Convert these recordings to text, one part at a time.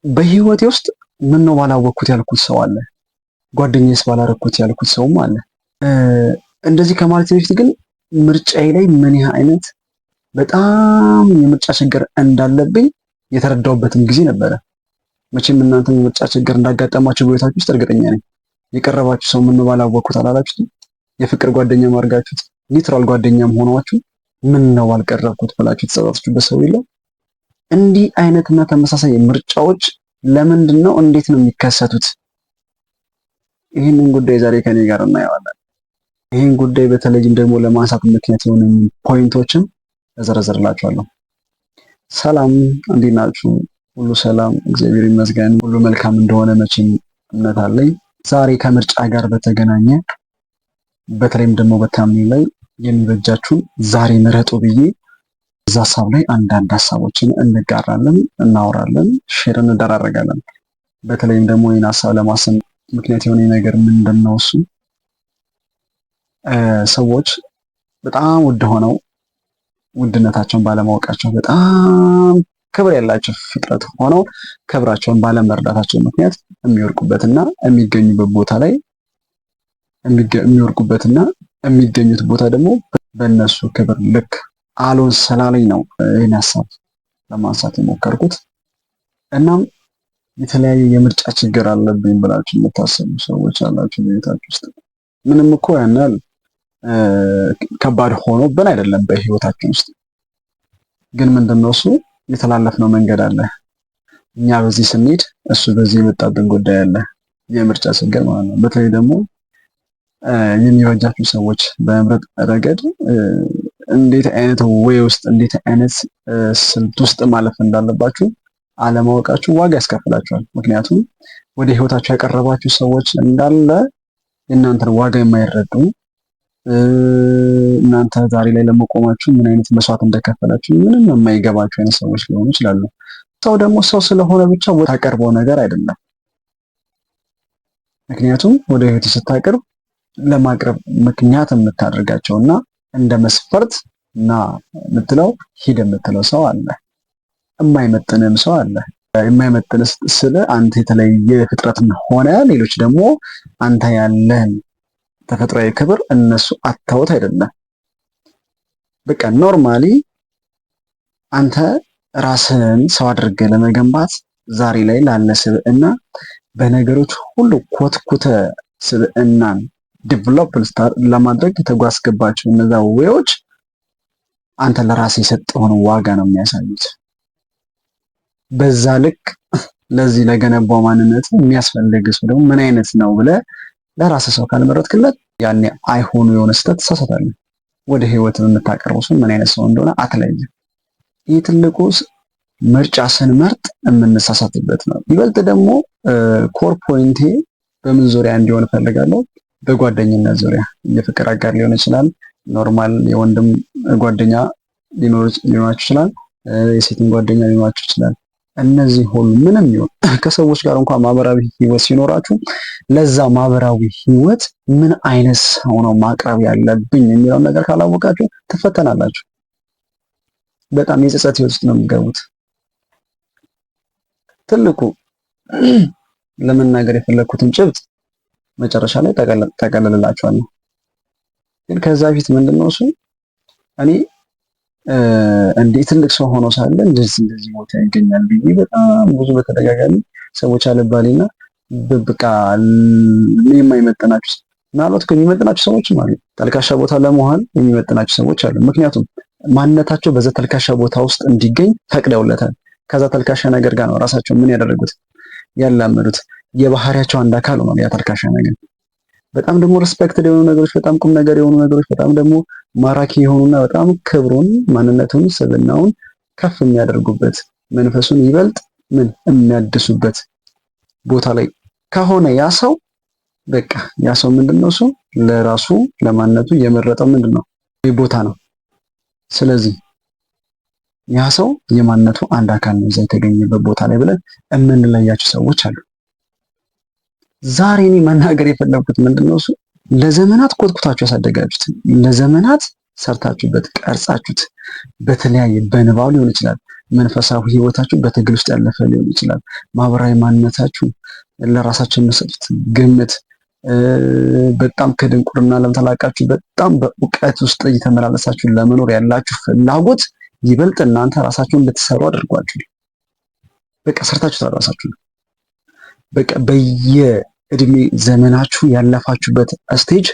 በህይወቴ ውስጥ ምን ነው ባላወቅኩት ያልኩት ሰው አለ። ጓደኛዬስ ባላረኩት ያልኩት ሰውም አለ። እንደዚህ ከማለት በፊት ግን ምርጫዬ ላይ ምን ያህል አይነት በጣም የምርጫ ችግር እንዳለብኝ የተረዳሁበትም ጊዜ ነበረ። መቼም እናንተም የምርጫ ችግር እንዳጋጠማችሁ በህይወታችሁ ውስጥ እርግጠኛ ነኝ። የቀረባችሁ ሰው ምን ነው ባላወቅኩት አላላችሁትም? የፍቅር ጓደኛ ማድረጋችሁት ሊትራል ጓደኛም ሆኗችሁ ምን ነው ባልቀረብኩት ብላችሁ የተጸጸታችሁበት ሰው የለም? እንዲህ አይነትና ተመሳሳይ ምርጫዎች ለምንድን ነው እንዴት ነው የሚከሰቱት? ይህንን ጉዳይ ዛሬ ከኔ ጋር እናየዋለን። ይህን ጉዳይ በተለይም ደግሞ ለማንሳት ምክንያት የሆኑ ፖይንቶችን እዘረዝርላችኋለሁ። ሰላም፣ እንዴት ናችሁ? ሁሉ ሰላም፣ እግዚአብሔር ይመስገን። ሁሉ መልካም እንደሆነ መቼም እምነት አለኝ። ዛሬ ከምርጫ ጋር በተገናኘ በተለይም ደግሞ በታምኔል ላይ የሚበጃችሁን ዛሬ ምረጡ ብዬ እዛ ሀሳብ ላይ አንዳንድ ሀሳቦችን እንጋራለን፣ እናወራለን፣ ሼር እንደራረጋለን። በተለይም ደግሞ ይህን ሀሳብ ለማሰብ ምክንያት የሆነ ነገር ምንድን ነው? እሱ ሰዎች በጣም ውድ ሆነው ውድነታቸውን ባለማወቃቸው በጣም ክብር ያላቸው ፍጥረት ሆነው ክብራቸውን ባለመረዳታቸው ምክንያት የሚወርቁበትና የሚገኙበት ቦታ ላይ የሚወርቁበትና የሚገኙት ቦታ ደግሞ በእነሱ ክብር ልክ አሎን ስላለኝ ነው ይህን ሀሳብ ለማንሳት የሞከርኩት። እናም የተለያየ የምርጫ ችግር አለብኝ ብላችሁ የምታስቡ ሰዎች አላችሁ በህይወታችሁ ውስጥ። ምንም እኮ ያን ያህል ከባድ ሆኖብን አይደለም በህይወታችን ውስጥ፣ ግን ምንድነው እሱ የተላለፍነው መንገድ አለ። እኛ በዚህ ስንሄድ እሱ በዚህ የመጣብን ጉዳይ አለ፣ የምርጫ ችግር ማለት ነው። በተለይ ደግሞ የሚበጃችሁ ሰዎች በመምረጥ ረገድ እንዴት አይነት ወይ ውስጥ እንዴት አይነት ስልት ውስጥ ማለፍ እንዳለባችሁ አለማወቃችሁ ዋጋ ያስከፍላችኋል። ምክንያቱም ወደ ህይወታችሁ ያቀረባችሁ ሰዎች እንዳለ የእናንተን ዋጋ የማይረዱ እናንተ ዛሬ ላይ ለመቆማችሁ ምን አይነት መስዋዕት እንደከፈላችሁ ምንም የማይገባችሁ አይነት ሰዎች ሊሆኑ ይችላሉ። ሰው ደግሞ ሰው ስለሆነ ብቻ ታቀርበው ነገር አይደለም። ምክንያቱም ወደ ህይወት ስታቀርብ ለማቅረብ ምክንያት የምታደርጋቸው እና እንደ መስፈርት እና የምትለው ሂድ የምትለው ሰው አለ። የማይመጥንም ሰው አለ። የማይመጥን ስለ አንተ የተለየ ፍጥረትን ሆነ ሌሎች ደግሞ አንተ ያለህን ተፈጥሯዊ ክብር እነሱ አታውት አይደለም። በቃ ኖርማሊ አንተ ራስህን ሰው አድርገህ ለመገንባት ዛሬ ላይ ላለ ስብዕና በነገሮች ሁሉ ኮትኩተ ስብዕናን ዲቨሎፕ ለማድረግ የተጓዝክባቸው እነዛ ዌዎች አንተ ለራስህ የሰጠውን ዋጋ ነው የሚያሳዩት። በዛ ልክ ለዚህ ለገነባው ማንነት የሚያስፈልግ ሰው ደግሞ ምን አይነት ነው ብለህ ለራስህ ሰው ካልመረጥክለት ያኔ አይሆኑ የሆነ ስህተት ትሳሳታለህ። ወደ ህይወት የምታቀርበው ሰው ምን አይነት ሰው እንደሆነ አትለይም። ይህ ትልቁ ምርጫ ስንመርጥ የምንሳሳትበት ነው። ይበልጥ ደግሞ ኮር ፖይንቴ በምን ዙሪያ እንዲሆን እፈልጋለሁ? በጓደኝነት ዙሪያ። የፍቅር አጋር ሊሆን ይችላል፣ ኖርማል የወንድም ጓደኛ ሊኖራችሁ ይችላል፣ የሴትን ጓደኛ ሊኖራችሁ ይችላል። እነዚህ ሁሉ ምንም ይሁን ከሰዎች ጋር እንኳን ማህበራዊ ህይወት ሲኖራችሁ ለዛ ማህበራዊ ህይወት ምን አይነት ሰው ነው ማቅረብ ያለብኝ የሚለውን ነገር ካላወቃችሁ ትፈተናላችሁ። በጣም የጸጸት ህይወት ውስጥ ነው የሚገቡት። ትልቁ ለመናገር የፈለኩትን ጭብጥ መጨረሻ ላይ ጠቀልላችኋለሁ። ግን ከዛ በፊት ምንድነው እሱ እኔ እንዴ ትልቅ ሰው ሆኖ ሳለ እንደዚህ ቦታ ይገኛል ብዬ በጣም ብዙ በተደጋጋሚ ሰዎች አለባሌና በቃ የማይመጥናችሁ ምናልባት እኮ የሚመጥናችሁ ሰዎች ማለት ተልካሻ ቦታ ለመሆን የሚመጥናችሁ ሰዎች አሉ። ምክንያቱም ማንነታቸው በዛ ተልካሻ ቦታ ውስጥ እንዲገኝ ፈቅደውለታል። ከዛ ተልካሻ ነገር ጋር ነው ራሳቸው ምን ያደረጉት ያላመዱት። የባህሪያቸው አንድ አካል ነው ያ ተልካሻ ነገር። በጣም ደግሞ ሪስፔክትድ የሆኑ ነገሮች፣ በጣም ቁም ነገር የሆኑ ነገሮች፣ በጣም ደግሞ ማራኪ የሆኑና በጣም ክብሩን፣ ማንነቱን፣ ስብዕናውን ከፍ የሚያደርጉበት መንፈሱን ይበልጥ ምን የሚያድሱበት ቦታ ላይ ከሆነ ያ ሰው በቃ ያ ሰው ምንድነው እሱ ለራሱ ለማንነቱ የመረጠው ምንድነው ቦታ ነው። ስለዚህ ያ ሰው የማንነቱ አንድ አካል ነው እዛ የተገኘበት ቦታ ላይ ብለን የምንለያቸው ሰዎች አሉ። ዛሬ እኔ መናገር የፈለኩት ምንድነው እሱ ለዘመናት ኮትኩታችሁ ያሳደጋችሁት፣ ለዘመናት ሰርታችሁበት ቀርጻችሁት፣ በተለያየ በንባብ ሊሆን ይችላል፣ መንፈሳዊ ህይወታችሁ በትግል ውስጥ ያለፈ ሊሆን ይችላል። ማህበራዊ ማንነታችሁ፣ ለራሳችሁ የምትሰጡት ግምት በጣም ከድንቁርና ለምተላቃችሁ በጣም በእውቀት ውስጥ እየተመላለሳችሁ ለመኖር ያላችሁ ፍላጎት ይበልጥ እናንተ ራሳችሁን እንድትሰሩ አድርጓችሁ። በቃ ሰርታችሁ ራሳችሁ በቃ በየእድሜ ዘመናችሁ ያለፋችሁበት ስቴጅ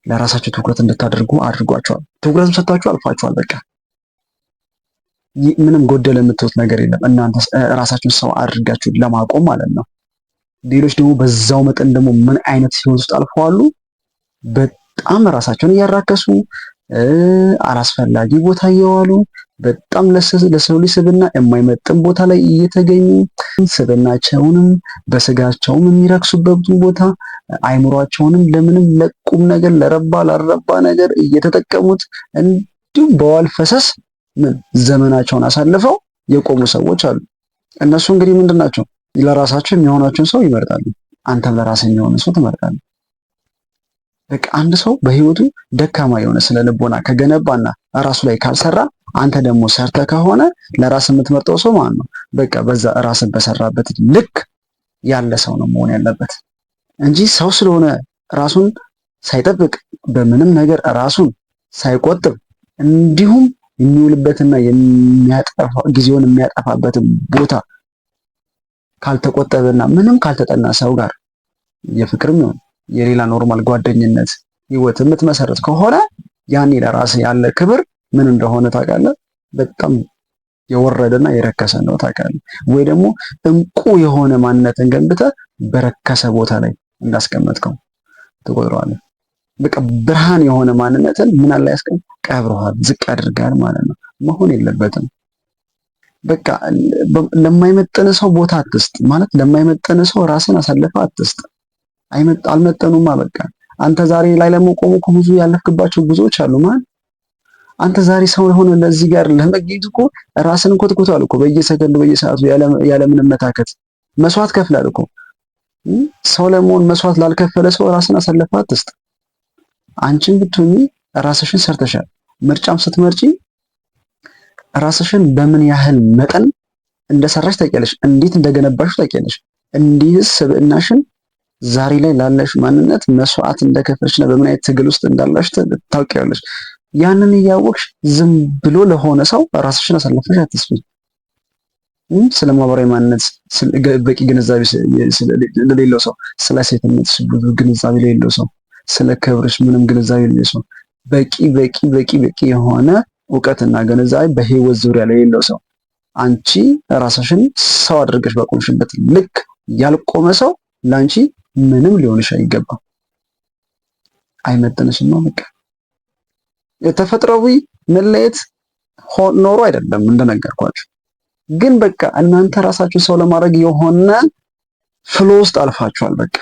ለራሳችሁ ትኩረት እንድታደርጉ አድርጓቸዋል። ትኩረትም ሰጥታችሁ አልፋችኋል። በቃ ምንም ጎደለ የምትሉት ነገር የለም። እናንተ ራሳችሁን ሰው አድርጋችሁ ለማቆም ማለት ነው። ሌሎች ደግሞ በዛው መጠን ደግሞ ምን አይነት ህይወት ውስጥ አልፈዋሉ? በጣም ራሳቸውን እያራከሱ አላስፈላጊ ቦታ እየዋሉ በጣም ለሰው ልጅ ስብና የማይመጥን ቦታ ላይ እየተገኙ ስብናቸውንም በስጋቸውም የሚረክሱበት ቦታ አይምሯቸውንም ለምንም ለቁም ነገር ለረባ ላልረባ ነገር እየተጠቀሙት እንዲሁም በዋል ፈሰስ ዘመናቸውን አሳልፈው የቆሙ ሰዎች አሉ። እነሱ እንግዲህ ምንድን ናቸው? ለራሳቸው የሚሆናቸውን ሰው ይመርጣሉ። አንተም ለራስህ የሚሆን ሰው ትመርጣለህ። በቃ አንድ ሰው በህይወቱ ደካማ የሆነ ስነ ልቦና ከገነባና ራሱ ላይ ካልሰራ አንተ ደግሞ ሰርተ ከሆነ ለራስ የምትመርጠው ሰው ማን ነው? በቃ በዛ ራስን በሰራበት ልክ ያለ ሰው ነው መሆን ያለበት እንጂ ሰው ስለሆነ ራሱን ሳይጠብቅ በምንም ነገር ራሱን ሳይቆጥብ እንዲሁም የሚውልበትና ጊዜውን የሚያጠፋበትን ቦታ ካልተቆጠበና ምንም ካልተጠና ሰው ጋር የፍቅርም ይሁን የሌላ ኖርማል ጓደኝነት ህይወት የምትመሰረት ከሆነ ያኔ ለራስ ያለ ክብር ምን እንደሆነ ታውቃለህ? በጣም የወረደና የረከሰ ነው ታውቃለህ? ወይ ደግሞ እንቁ የሆነ ማንነትን ገንብተህ በረከሰ ቦታ ላይ እንዳስቀመጥከው ትቆጥረዋለህ። በቃ ብርሃን የሆነ ማንነትን ምን አለ ያስቀምጥ ቀብረዋል፣ ዝቅ አድርጋል ማለት ነው። መሆን የለበትም። በቃ ለማይመጠን ሰው ቦታ አትስጥ ማለት ለማይመጠን ሰው ራስን አሳልፈህ አትስጥ። አልመጠኑማ በቃ አንተ ዛሬ ላይ ለመቆሙ እኮ ብዙ ያለፍክባቸው ብዙዎች አሉ ማለት አንተ ዛሬ ሰው ሆነ ለዚህ ጋር ለመገኘት እኮ ራስን እኮ ትኮታል እኮ በየሰከንዱ በየሰዓቱ ያለ ምንም መታከት መስዋዕት ከፍላል እኮ። ሰው ለመሆን መስዋዕት ላልከፈለ ሰው ራስን አሳልፈህ አትስጥ። አንቺን ብትሆኚ ራስሽን ሰርተሻል። ምርጫም ስትመርጪ ራስሽን በምን ያህል መጠን እንደሰራሽ ታውቂያለሽ፣ እንዴት እንደገነባሽ ታውቂያለሽ። እንዲህስ ስብዕናሽን ዛሬ ላይ ላለሽ ማንነት መስዋዕት እንደከፈልሽና በምን አይነት ትግል ውስጥ እንዳላሽ ታውቂያለሽ። ያንን እያወቅሽ ዝም ብሎ ለሆነ ሰው ራስሽን አሳልፈሽ አትስጪ። ስለ ማህበራዊ ማንነት በቂ ግንዛቤ ለሌለው ሰው፣ ስለ ሴትነትሽ ብዙ ግንዛቤ ለሌለው ሰው፣ ስለ ክብርሽ ምንም ግንዛቤ ለሌለው ሰው በቂ የሆነ እውቀትና ግንዛቤ በህይወት ዙሪያ ለሌለው ሰው አንቺ ራስሽን ሰው አድርገሽ ባቆምሽበት ልክ ያልቆመ ሰው ላንቺ ምንም ሊሆንሽ አይገባም። አይመጥንሽም ነው በቃ። የተፈጥሯዊ መለየት ኖሮ አይደለም እንደነገርኳችሁ፣ ግን በቃ እናንተ ራሳችሁ ሰው ለማድረግ የሆነ ፍሎ ውስጥ አልፋችኋል። በቃ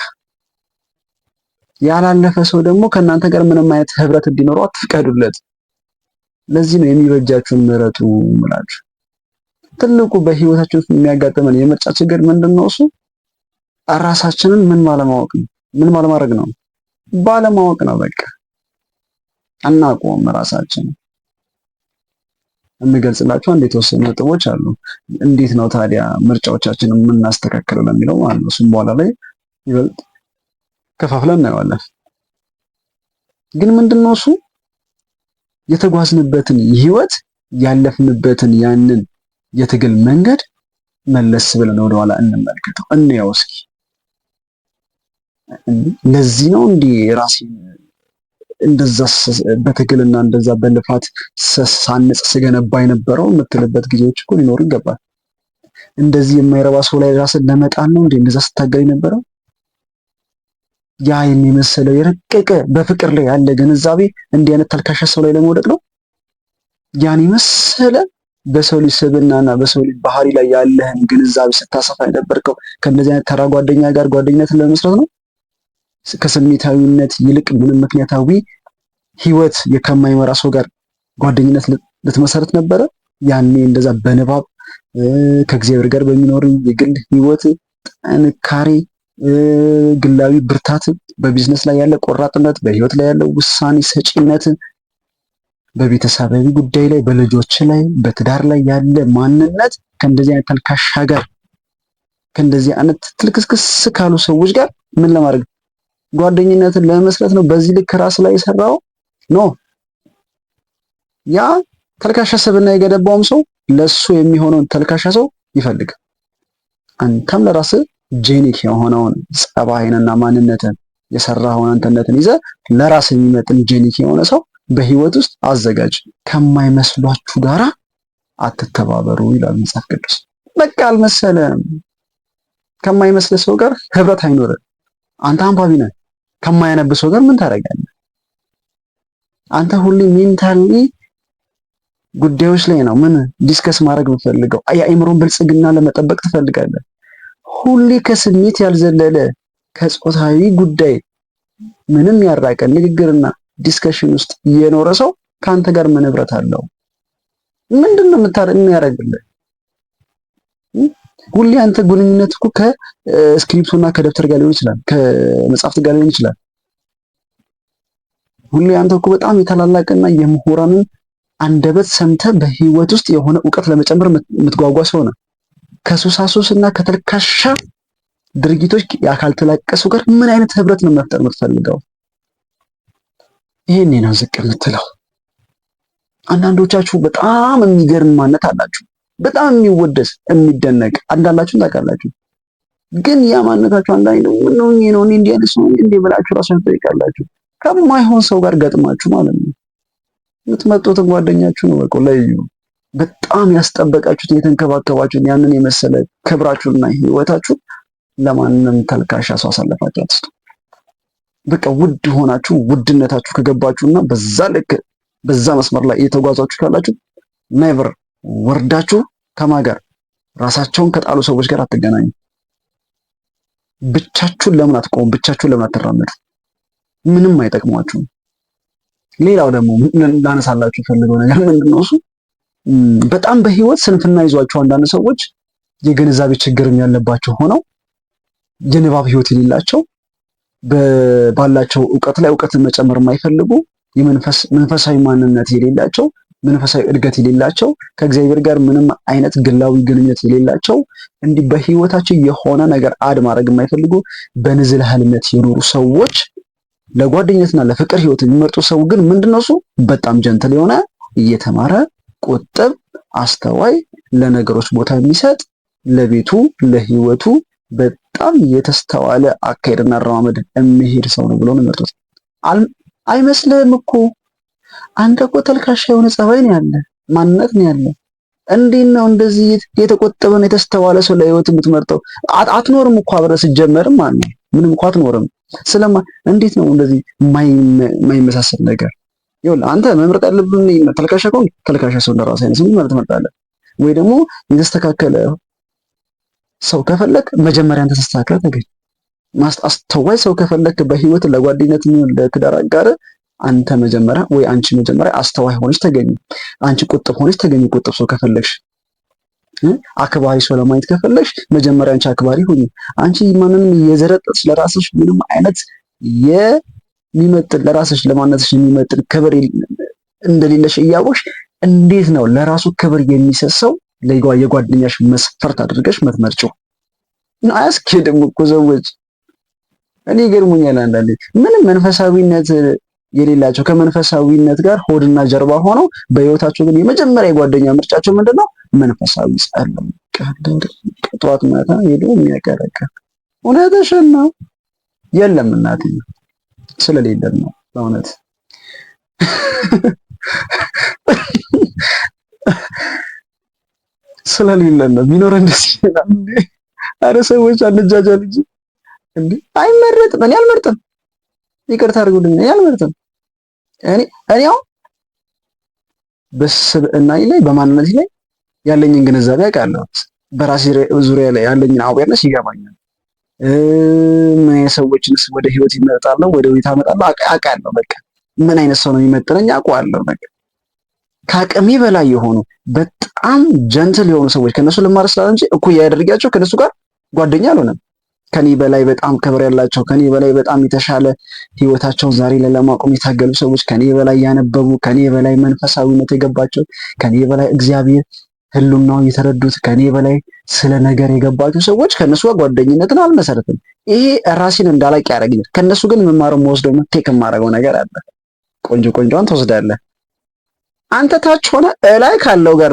ያላለፈ ሰው ደግሞ ከእናንተ ጋር ምንም አይነት ህብረት እንዲኖረው አትፍቀዱለት። ለዚህ ነው የሚበጃችሁን ምረጡ ምላችሁ። ትልቁ በህይወታችን ውስጥ የሚያጋጥመን የምርጫ ችግር ምንድነው? እሱ ራሳችንን ምን ባለማወቅ ነው። ምን ባለማድረግ ነው? ባለማወቅ ነው። በቃ አናውቀውም ራሳችን። የምገልጽላችሁ አንድ የተወሰኑ ነጥቦች አሉ። እንዴት ነው ታዲያ ምርጫዎቻችንን የምናስተካክለው ለሚለው ማለት ነው። እሱም በኋላ ላይ ይበልጥ ከፋፍለን እናየዋለን። ግን ምንድነው እሱ የተጓዝንበትን ህይወት ያለፍንበትን ያንን የትግል መንገድ መለስ ብለን ወደኋላ እንመልከተው፣ እንየው እስኪ። ለዚህ ነው እንዲህ ራሴን እንደዛ በትግልና እንደዛ በልፋት ሳንጽ ስገነባ የነበረው የምትልበት ጊዜዎች እኮ ሊኖሩ ይገባል። እንደዚህ የማይረባ ሰው ላይ ራስን ለመጣል ነው እንዴ እንደዛ ስታገል የነበረው? ያ የሚመስለው የረቀቀ በፍቅር ላይ ያለ ግንዛቤ እንዲህ አይነት ተልካሻ ሰው ላይ ለመውደቅ ነው? ያን የመሰለ በሰው ልጅ ስብዕናና በሰው ልጅ ባህሪ ላይ ያለህን ግንዛቤ ስታሰፋ የነበርከው ከእንደዚህ አይነት ተራ ጓደኛ ጋር ጓደኝነትን ለመስራት ነው? ከስሜታዊነት ይልቅ ምንም ምክንያታዊ ህይወት ከማይመራ ሰው ጋር ጓደኝነት ልትመሰረት ነበረ? ያኔ እንደዛ በንባብ ከእግዚአብሔር ጋር በሚኖር የግል ህይወት ጥንካሬ፣ ግላዊ ብርታት፣ በቢዝነስ ላይ ያለ ቆራጥነት፣ በህይወት ላይ ያለው ውሳኔ ሰጪነት በቤተሰባዊ ጉዳይ ላይ፣ በልጆች ላይ፣ በትዳር ላይ ያለ ማንነት ከእንደዚህ አይነት ተልካሻ ጋር ከእንደዚህ አይነት ትልክስክስ ካሉ ሰዎች ጋር ምን ለማድረግ ጓደኝነትን ለመመስረት ነው? በዚህ ልክ ራስ ላይ የሰራው ኖ። ያ ተልካሻ ሰብና የገነባውም ሰው ለሱ የሚሆነውን ተልካሻ ሰው ይፈልግ። አንተም ለራስህ ጄኒክ የሆነውን ጸባይንና ማንነትን የሰራኸውን አንተነትን ይዘህ ለራስህ የሚመጥን ጄኒክ የሆነ ሰው በህይወት ውስጥ አዘጋጅ። ከማይመስሏችሁ ጋራ አትተባበሩ ይላል መጽሐፍ ቅዱስ። በቃ አልመሰለም። ከማይመስል ሰው ጋር ህብረት አይኖርም። አንተ አንባቢ ነህ። ከማያነብ ሰው ጋር ምን ታደርጋለህ? አንተ ሁሌ ሜንታሊ ጉዳዮች ላይ ነው ምን ዲስከስ ማድረግ የምትፈልገው? የአእምሮን ብልጽግና ለመጠበቅ ትፈልጋለህ። ሁሌ ከስሜት ያልዘለለ ከጾታዊ ጉዳይ ምንም ያራቀ ንግግርና ዲስከሽን ውስጥ የኖረ ሰው ከአንተ ጋር ምን ህብረት አለው? ምንድነው የሚያደርግልህ? ሁሌ አንተ ግንኙነት እኮ ከስክሪፕቶና ከደብተር ጋር ሊሆን ይችላል፣ ከመጽሐፍት ጋር ሊሆን ይችላል። ሁሌ አንተ እኮ በጣም የታላላቅና የምሁራንን አንደበት ሰምተህ በህይወት ውስጥ የሆነ እውቀት ለመጨመር የምትጓጓ ሰው ነው። ከሱሳሱስና ከተልካሻ ድርጊቶች የአካል ተላቀሱ ጋር ምን አይነት ህብረት ነው መፍጠር የምትፈልገው? ይሄኔ ነው ዝቅ የምትለው። አንዳንዶቻችሁ በጣም የሚገርም ማንነት አላችሁ። በጣም የሚወደስ የሚደነቅ አንዳላችሁን ታውቃላችሁ። ግን ያ ማንነታችሁ አንዳንዴ ነው ነው እኔ እንዲህ አይነት ሰው እንዴ ብላችሁ ራሳችሁን ትጠይቃላችሁ። ከማይሆን ሰው ጋር ገጥማችሁ ማለት ነው። የምትመጡትን ጓደኛችሁ ነው በቃ ለዩ። በጣም ያስጠበቃችሁት የተንከባከባችሁት ያንን የመሰለ ክብራችሁና ህይወታችሁ ለማንም ተልካሻ ሰው አሳልፋችሁ አትስጡ። በቃ ውድ ሆናችሁ ውድነታችሁ ከገባችሁና በዛ ልክ በዛ መስመር ላይ እየተጓዛችሁ ካላችሁ ኔቨር ወርዳችሁ ከማጋር ራሳቸውን ከጣሉ ሰዎች ጋር አትገናኙ። ብቻችሁን ለምን አትቆሙ? ብቻችሁን ለምን አትራመዱ? ምንም አይጠቅሟችሁም። ሌላው ደግሞ ላነሳላችሁ ፈልገው ነገር ምንድነው እሱ በጣም በህይወት ስንፍና ይዟቸው አንዳንድ ሰዎች የግንዛቤ ችግርም ያለባቸው ሆነው የንባብ ህይወት የሌላቸው ባላቸው እውቀት ላይ እውቀትን መጨመር የማይፈልጉ መንፈሳዊ ማንነት የሌላቸው መንፈሳዊ እድገት የሌላቸው ከእግዚአብሔር ጋር ምንም አይነት ግላዊ ግንኙነት የሌላቸው እንዲህ በህይወታቸው የሆነ ነገር አድ ማድረግ የማይፈልጉ በንዝህላልነት የኖሩ ሰዎች ለጓደኝነትና ለፍቅር ህይወት የሚመርጡ ሰው ግን ምንድነው እሱ በጣም ጀንትል የሆነ እየተማረ ቁጥብ፣ አስተዋይ፣ ለነገሮች ቦታ የሚሰጥ ለቤቱ ለህይወቱ በጣም የተስተዋለ አካሄድና አረማመድ የሚሄድ ሰው ነው ብሎ ነው የሚመርጡት። አይመስልህም እኮ አንተ እኮ ተልካሻ የሆነ ጸባይ ነው ያለ፣ ማንነት ነው ያለ። እንዴት ነው እንደዚህ የተቆጠበ ነው የተስተዋለ ሰው ለህይወት የምትመርጠው? አትኖርም እኮ አብረህ ስትጀመርም ማለት ነው። ምንም እኮ አትኖርም። እንዴት ነው እንደዚህ የማይመሳሰል ነገር? ይኸውልህ አንተ መምረጥ ያለብን ተልካሻ ከሆነ ተልካሻ ሰው እንደራስ አይነት ሰው ማለት ትመርጣለህ። ወይ ደግሞ የተስተካከለ ሰው ከፈለክ መጀመሪያ አንተ ተስተካክለህ ተገኝ። አስተዋይ ሰው ከፈለክ በህይወት ለጓደኝነት ምን ለትዳር አጋር አንተ መጀመሪያ ወይ አንቺ መጀመሪያ አስተዋይ ሆነሽ ተገኝ። አንቺ ቁጥብ ሆነሽ ተገኝ። ቁጥብ ሰው ከፈለግሽ አክባሪ ሰው ለማየት ከፈለግሽ መጀመሪያ አንቺ አክባሪ ሁኚ። አንቺ ማንንም የዘረጠች ለራስሽ ምንም አይነት የሚመጥን ለራስሽ ለማንነትሽ የሚመጥን ክብር እንደሌለሽ እያወቅሽ እንዴት ነው ለራሱ ክብር የሚሰሰው የጓደኛሽ መስፈርት አድርገሽ መትመርጪው? አያስኬድም እኮ ሰዎች። እኔ ገርሞኛል አንዳንዴ ምንም መንፈሳዊነት የሌላቸው ከመንፈሳዊነት ጋር ሆድና ጀርባ ሆነው በህይወታቸው ግን የመጀመሪያ የጓደኛ ምርጫቸው ምንድነው? መንፈሳዊ ጸለም ጠዋት ማታ ሄዶ የሚያቀረቀ። እውነትሽን ነው። የለም እናቴ ስለሌለን ነው በእውነት ስለሌለን ነው። ቢኖረን ደስ ይላል እንዴ! አረ ሰዎች አንጃጃል እንጂ እንዴ! አይመረጥም። እኔ አልመርጥም። ይቅርታ አድርጉልኝ፣ እኔ አልመርጥም። እኔ ያው በስብዕና ላይ በማንነት ላይ ያለኝን ግንዛቤ አውቃለሁ። በራሴ ዙሪያ ላይ ያለኝን አዌርነስ ይገባኛል። ምን አይነት ሰዎችንስ ወደ ህይወት ይመጣሉ፣ ወደ ቤት አመጣለሁ አውቃለሁ። በቃ ምን አይነት ሰው ነው የሚመጥነኝ አውቀዋለሁ። በቃ ከአቅሜ በላይ የሆኑ በጣም ጀንትል የሆኑ ሰዎች ከነሱ ልማር ስላለ እንጂ እኩያ ያደርጋቸው ከነሱ ጋር ጓደኛ አልሆነም። ከኔ በላይ በጣም ክብር ያላቸው፣ ከኔ በላይ በጣም የተሻለ ህይወታቸውን ዛሬ ላይ ለማቆም የታገሉ ሰዎች፣ ከኔ በላይ ያነበቡ፣ ከኔ በላይ መንፈሳዊነት የገባቸው፣ ከኔ በላይ እግዚአብሔር ህልውናው የተረዱት፣ ከኔ በላይ ስለ ነገር የገባቸው ሰዎች ከነሱ ጋር ጓደኝነትን አልመሰረትም። ይሄ ራሴን እንዳላቅ ያደርገኛል። ከነሱ ግን የምማረው መወስደው ቴክ የማደርገው ነገር አለ። ቆንጆ ቆንጆን ትወስዳለህ። አንተ ታች ሆነ እላይ ካለው ጋር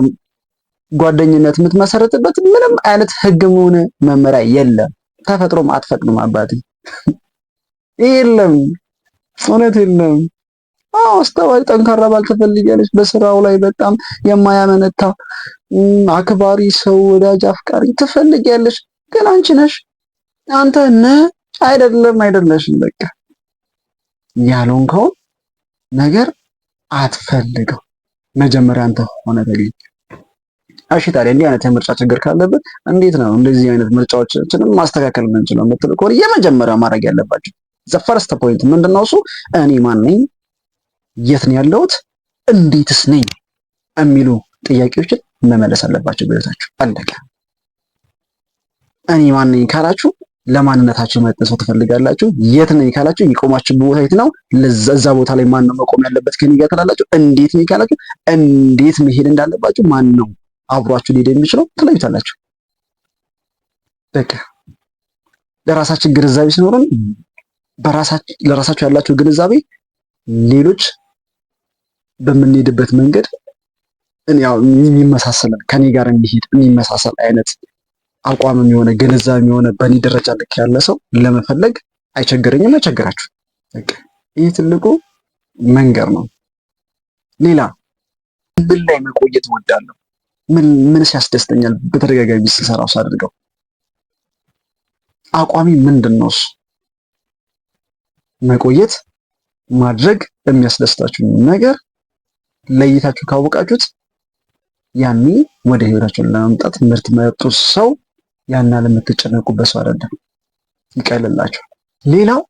ጓደኝነት የምትመሰረትበት ምንም አይነት ህግም ሆነ መመሪያ የለም። ተፈጥሮም አትፈቅድም። አባቴ የለም፣ እውነት የለም። አስተዋይ፣ ጠንካራ ባል ትፈልጊያለሽ። በስራው ላይ በጣም የማያመነታ አክባሪ ሰው፣ ወዳጅ፣ አፍቃሪ ትፈልጊያለሽ። ግን አንቺ ነሽ፣ አንተ ነህ። አይደለም፣ አይደለሽም። በቃ ያልሆንከውን ነገር አትፈልገው። መጀመሪያ አንተ ሆነ ተገኝ። እሺ ታዲያ እንዲህ አይነት የምርጫ ችግር ካለበት እንዴት ነው እንደዚህ አይነት ምርጫዎችን ማስተካከል የምንችለው የምትል ከሆነ የመጀመሪያ ማድረግ ያለባቸው ዘ ፈርስት ፖይንት ምንድነው? እሱ እኔ ማን ነኝ፣ የት ነው ያለሁት፣ እንዴትስ ነኝ የሚሉ ጥያቄዎችን መመለስ አለባቸው በህይወታችሁ። አለቀ። እኔ ማን ነኝ ካላችሁ ለማንነታችሁ መጥሰው ትፈልጋላችሁ። የት ነኝ ካላችሁ የቆማችሁ ቦታ የት ነው? ለዛ ቦታ ላይ ማን ነው መቆም ያለበት ከኔ ጋር ትላላችሁ። እንዴት ነኝ ካላችሁ እንዴት መሄድ እንዳለባችሁ ማን ነው አብሯችሁ ሊሄድ የሚችለው ትለዩታላችሁ። በቃ ለራሳችን ግንዛቤ ሲኖረን ለራሳችሁ ያላችሁ ግንዛቤ ሌሎች በምንሄድበት መንገድ ያው የሚመሳሰለን ከኔ ጋር የሚመሳሰል አይነት አቋምም የሆነ ግንዛቤም የሆነ በእኔ ደረጃ ልክ ያለ ሰው ለመፈለግ አይቸግረኝም፣ አይቸግራችሁ። በቃ ይህ ትልቁ መንገድ ነው። ሌላ ምን ላይ መቆየት እወዳለሁ? ምን ሲያስደስተኛል? በተደጋጋሚ ስሰራው ሳደርገው አቋሚ ምንድን ነው? እሱ መቆየት ማድረግ የሚያስደስታችሁ ነገር ለይታችሁ ካወቃችሁት ያኔ ወደ ህይወታችሁ ለማምጣት ምርት መጡ ሰው ያና ለምትጨነቁበት ሰው አይደለም፣ ይቀልላችሁ። ሌላው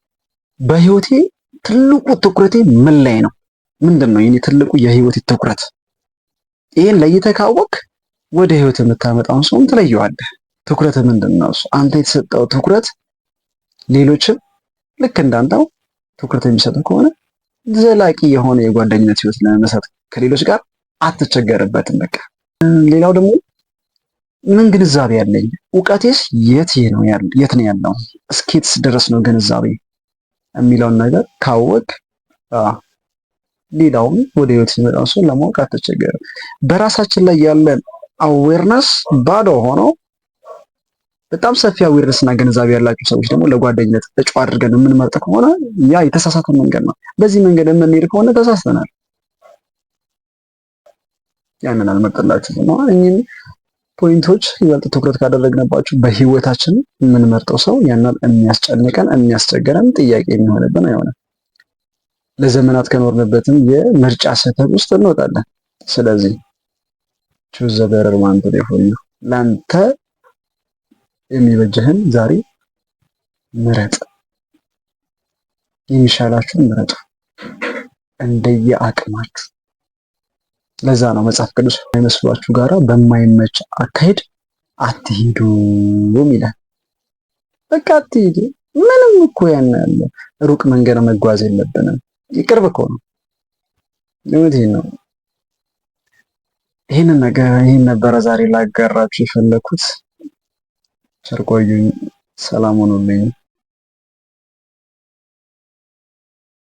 በህይወቴ ትልቁ ትኩረቴ ምን ላይ ነው? ምንድን ነው የኔ ትልቁ የህይወቴ ትኩረት? ይሄን ለይተህ ካወቅ ወደ ህይወት የምታመጣውን ሰውም ትለየዋለህ። ትኩረት ምንድን ነው? እሱ አንተ የተሰጠው ትኩረት ሌሎችም ልክ እንዳንተው ትኩረት የሚሰጡ ከሆነ ዘላቂ የሆነ የጓደኝነት ህይወት ለመመስረት ከሌሎች ጋር አትቸገርበትም። በቃ ሌላው ደግሞ ምን ግንዛቤ ያለኝ፣ እውቀቴስ የት ነው ያለው፣ እስኬትስ ድረስ ነው ግንዛቤ የሚለውን ነገር ካወቅ ሌላውም ወደ ህይወት ሲመጣው ሰው ለማወቅ አትቸገርም። በራሳችን ላይ ያለን አዌርነስ ባዶ ሆኖ በጣም ሰፊ አዌርነስ እና ግንዛቤ ያላችሁ ሰዎች ደግሞ ለጓደኝነት እጩ አድርገን የምንመርጥ ከሆነ ያ የተሳሳተ መንገድ ነው። በዚህ መንገድ የምንሄድ ከሆነ ተሳስተናል። ያንን አልመርጥላችሁም ነው። እኚህን ፖይንቶች ይበልጥ ትኩረት ካደረግንባችሁ በህይወታችን የምንመርጠው ሰው ያንን የሚያስጨንቀን የሚያስቸገረን ጥያቄ የሚሆንብን አይሆንም። ለዘመናት ከኖርንበትም የምርጫ ስህተት ውስጥ እንወጣለን። ስለዚህ ቹዝ ዘ ቤተር ዋን ቱዴይ ፎር ዩ፣ ለአንተ የሚበጀህን ዛሬ ምረጥ። የሚሻላችሁን ምረጡ እንደየ አቅማችሁ። ለዛ ነው መጽሐፍ ቅዱስ የማይመስሏችሁ ጋራ በማይመች አካሄድ አትሂዱም ይላል። በቃ አትሂዱ። ምንም እኮ ያን ያለ ሩቅ መንገድ መጓዝ የለብንም። ይቅርብ እኮ ነው። እውነቴን ነው። ይህን ነበረ ዛሬ ላጋራችሁ የፈለኩት። ቸር ቆዩኝ። ሰላም ሁኑልኝ።